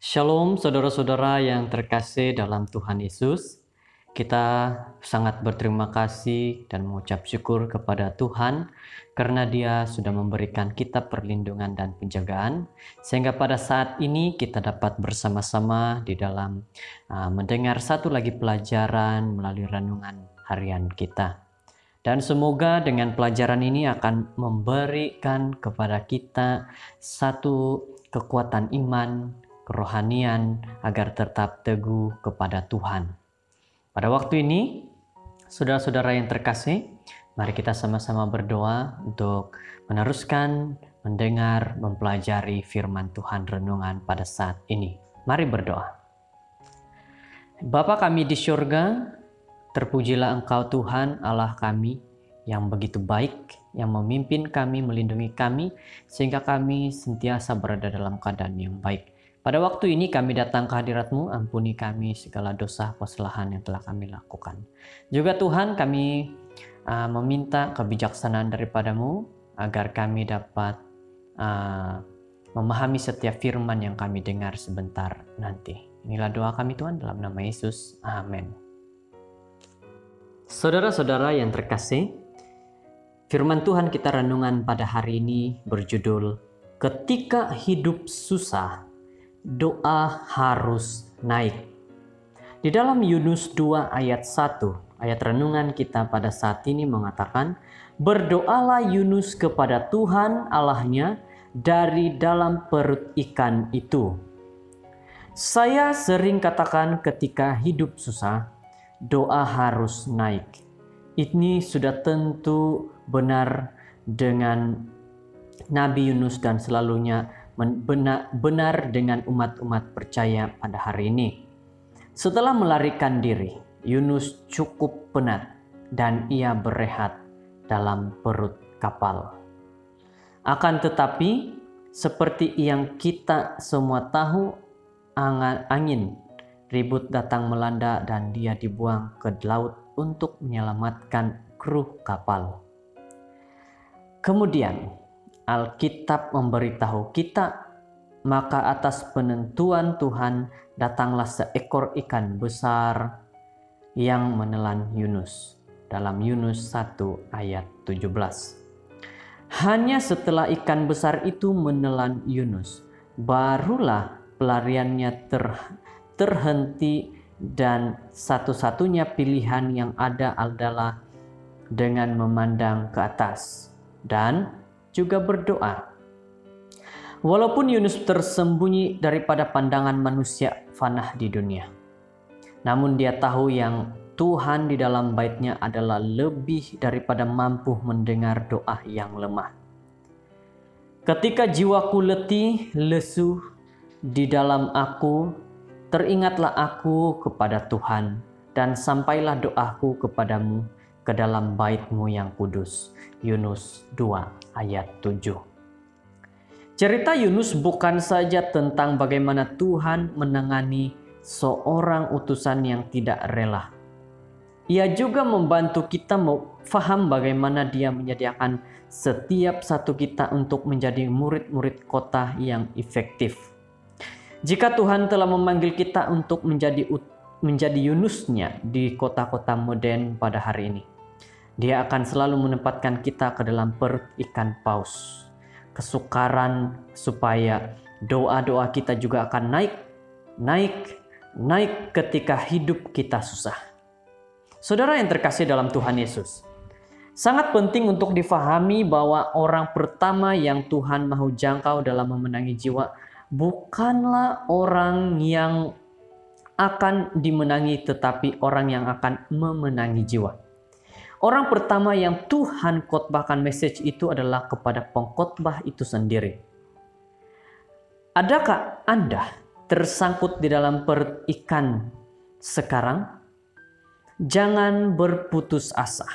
Shalom saudara-saudara yang terkasih dalam Tuhan Yesus. Kita sangat berterima kasih dan mengucap syukur kepada Tuhan karena Dia sudah memberikan kita perlindungan dan penjagaan sehingga pada saat ini kita dapat bersama-sama di dalam mendengar satu lagi pelajaran melalui renungan harian kita. Dan semoga dengan pelajaran ini akan memberikan kepada kita satu kekuatan iman, kerohanian agar tetap teguh kepada Tuhan. Pada waktu ini, saudara-saudara yang terkasih, mari kita sama-sama berdoa untuk meneruskan mendengar, mempelajari firman Tuhan renungan pada saat ini. Mari berdoa. Bapa kami di syurga, terpujilah Engkau Tuhan Allah kami yang begitu baik, yang memimpin kami, melindungi kami, sehingga kami sentiasa berada dalam keadaan yang baik. Pada waktu ini kami datang ke hadirat-Mu, ampuni kami segala dosa kesalahan yang telah kami lakukan. Juga Tuhan kami meminta kebijaksanaan daripada-Mu agar kami dapat memahami setiap firman yang kami dengar sebentar nanti. Inilah doa kami Tuhan dalam nama Yesus. Amin. Saudara-saudara yang terkasih, firman Tuhan kita renungan pada hari ini berjudul Ketika Hidup Susah, Doa Harus Naik. Di dalam Yunus 2 ayat 1, ayat renungan kita pada saat ini mengatakan, berdoalah Yunus kepada Tuhan Allahnya dari dalam perut ikan itu. Saya sering katakan ketika hidup susah, doa harus naik. Ini sudah tentu benar dengan Nabi Yunus dan selalunya benar dengan umat-umat percaya pada hari ini. Setelah melarikan diri, Yunus cukup penat dan ia berehat dalam perut kapal. Akan tetapi, seperti yang kita semua tahu, angin ribut datang melanda dan dia dibuang ke laut untuk menyelamatkan kru kapal. Kemudian Alkitab memberitahu kita, maka atas penentuan Tuhan datanglah seekor ikan besar yang menelan Yunus. Dalam Yunus 1 ayat 17. Hanya setelah ikan besar itu menelan Yunus, barulah pelariannya terhenti dan satu-satunya pilihan yang ada adalah dengan memandang ke atas dan juga berdoa. Walaupun Yunus tersembunyi daripada pandangan manusia fana di dunia, namun dia tahu yang Tuhan di dalam bait-Nya adalah lebih daripada mampu mendengar doa yang lemah. Ketika jiwaku letih, lesu di dalam aku, teringatlah aku kepada Tuhan, dan sampailah doaku kepadamu ke dalam bait-Mu yang kudus. Yunus 2 ayat 7. Cerita Yunus bukan saja tentang bagaimana Tuhan menangani seorang utusan yang tidak rela. Ia juga membantu kita faham bagaimana Dia menyediakan setiap satu kita untuk menjadi murid-murid kota yang efektif. Jika Tuhan telah memanggil kita untuk menjadi Yunusnya di kota-kota modern pada hari ini, Dia akan selalu menempatkan kita ke dalam perut ikan paus. Kesukaran supaya doa-doa kita juga akan naik ketika hidup kita susah. Saudara yang terkasih dalam Tuhan Yesus, sangat penting untuk difahami bahwa orang pertama yang Tuhan mahu jangkau dalam memenangi jiwa bukanlah orang yang akan dimenangi, tetapi orang yang akan memenangi jiwa. Orang pertama yang Tuhan khotbahkan message itu adalah kepada pengkhotbah itu sendiri. Adakah Anda tersangkut di dalam perut ikan sekarang? Jangan berputus asa.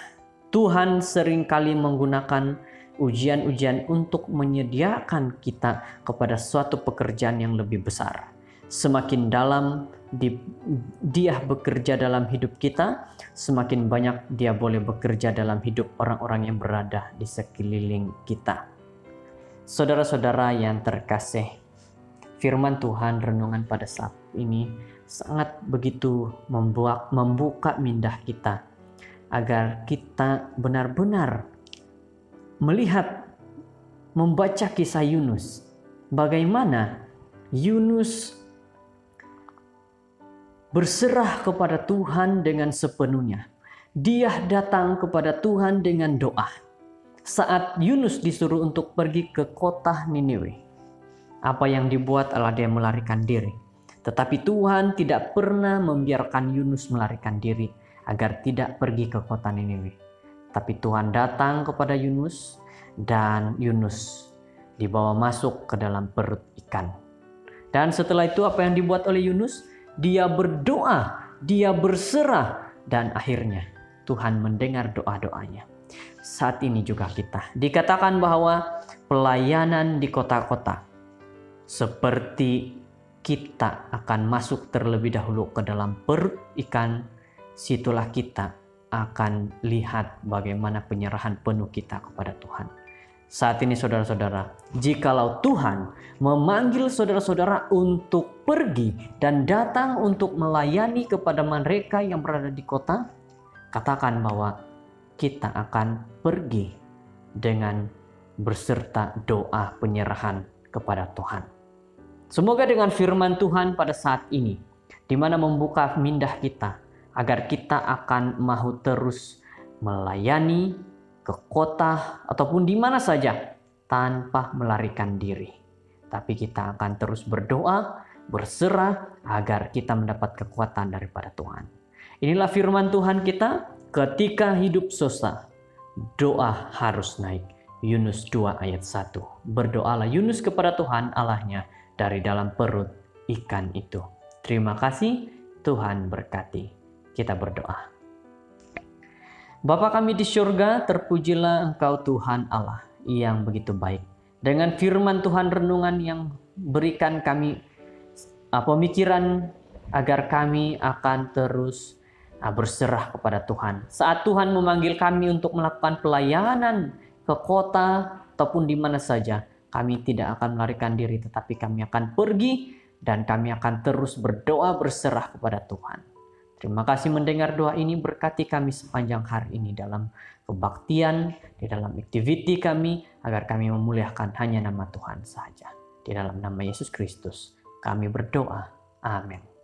Tuhan seringkali menggunakan ujian-ujian untuk menyediakan kita kepada suatu pekerjaan yang lebih besar. Semakin dalam Dia bekerja dalam hidup kita, semakin banyak Dia boleh bekerja dalam hidup orang-orang yang berada di sekeliling kita. Saudara-saudara yang terkasih, firman Tuhan renungan pada saat ini sangat begitu membuka minda kita agar kita benar-benar melihat, membaca kisah Yunus. Bagaimana Yunus berserah kepada Tuhan dengan sepenuhnya. Dia datang kepada Tuhan dengan doa. Saat Yunus disuruh untuk pergi ke kota Niniwe, apa yang dibuat adalah dia melarikan diri. Tetapi Tuhan tidak pernah membiarkan Yunus melarikan diri agar tidak pergi ke kota Niniwe. Tapi Tuhan datang kepada Yunus dan Yunus dibawa masuk ke dalam perut ikan. Dan setelah itu apa yang dibuat oleh Yunus? Dia berdoa, dia berserah, dan akhirnya Tuhan mendengar doa-doanya. Saat ini juga kita dikatakan bahwa pelayanan di kota-kota seperti kita akan masuk terlebih dahulu ke dalam perut ikan, situlah kita akan lihat bagaimana penyerahan penuh kita kepada Tuhan. Saat ini saudara-saudara, jikalau Tuhan memanggil saudara-saudara untuk pergi dan datang untuk melayani kepada mereka yang berada di kota, katakan bahwa kita akan pergi dengan berserta doa penyerahan kepada Tuhan. Semoga dengan firman Tuhan pada saat ini, di mana membuka minda kita, agar kita akan mau terus melayani ke kota ataupun di mana saja tanpa melarikan diri. Tapi kita akan terus berdoa, berserah agar kita mendapat kekuatan daripada Tuhan. Inilah firman Tuhan kita, ketika hidup susah, doa harus naik. Yunus 2 ayat 1. Berdoalah Yunus kepada Tuhan Allahnya dari dalam perut ikan itu. Terima kasih, Tuhan berkati. Kita berdoa. Bapa kami di surga, terpujilah Engkau Tuhan Allah yang begitu baik. Dengan firman Tuhan renungan yang berikan kami pemikiran agar kami akan terus berserah kepada Tuhan. Saat Tuhan memanggil kami untuk melakukan pelayanan ke kota ataupun di mana saja, kami tidak akan melarikan diri, tetapi kami akan pergi dan kami akan terus berdoa berserah kepada Tuhan. Terima kasih mendengar doa ini, berkati kami sepanjang hari ini dalam kebaktian, di dalam aktiviti kami, agar kami memuliakan hanya nama Tuhan saja. Di dalam nama Yesus Kristus kami berdoa. Amin.